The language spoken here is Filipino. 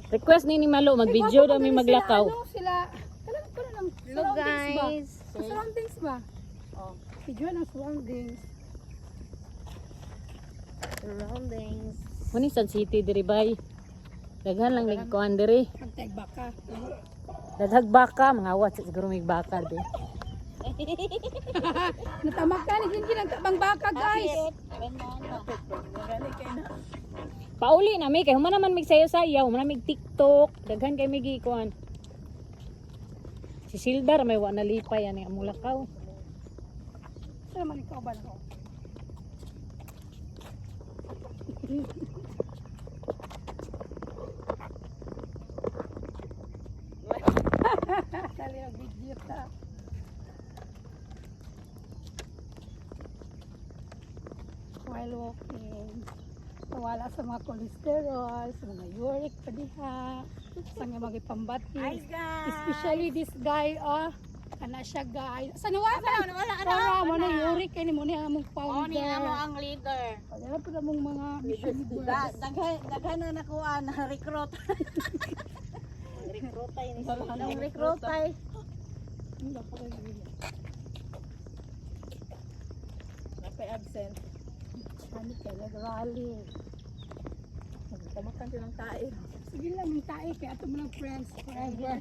Request ni Malo, mag-video daw may maglakaw. Sila, talagang pala ng Hello guys. surroundings ba? Oh, video ng surroundings. Surroundings. Muni San City diri bay. Daghan lang nagkuhan diri. Magtag baka. Daghag baka, mga awat siguro may baka di. Natamak ka, hindi lang tabang baka guys. Pauli na may kay human naman mig sayaw-sayaw, human mig TikTok, daghan kay mig ikuan. Si Sildar may wa nalipay ani amulakaw. Saan naman ikaw ba ako? Dali ang video ta. While walking, wala sa mga cholesterol, sa mga uric pa diha, sa mga pambati. Hi guys. Especially this guy, ana siya guys. Sa nawa Wala para mo na uric kay mo ni among Oh, founder. ni amo ang leader. Wala pa mong mga mission leaders. Daghan na nakuha na recruit. Recruitay ni sila. Ang recruitay. Wala pa rin yun. Napay absent. Ano kaya nag-rally. Tamakan silang tae. Sige lang, yung tae kaya ito mo ng friends forever.